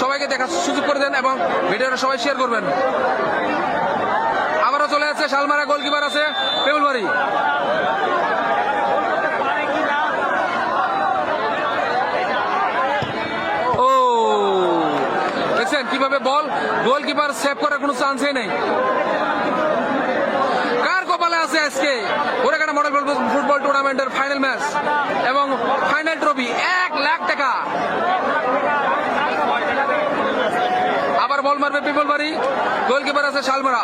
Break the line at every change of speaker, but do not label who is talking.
সবাইকে দেখার সুযোগ করে দেন এবং ভিডিওটা সবাই শেয়ার করবেন। আবারও চলে যাচ্ছে শালমারা, গোলকিপার আছে পেবুলবাড়ি। ও দেখছেন কিভাবে বল গোলকিপার সেভ করার কোনো চান্সই নেই। কার কপালে আছে আজকে ওরাকাটা মডেল ফুটবল টুর্নামেন্টের ফাইনাল ম্যাচ এবং ফাইনাল ট্রফি 1 লাখ টাকা। আবার বল মারবে পিপলবাড়ি, গোলকিপার আছে শালমারা।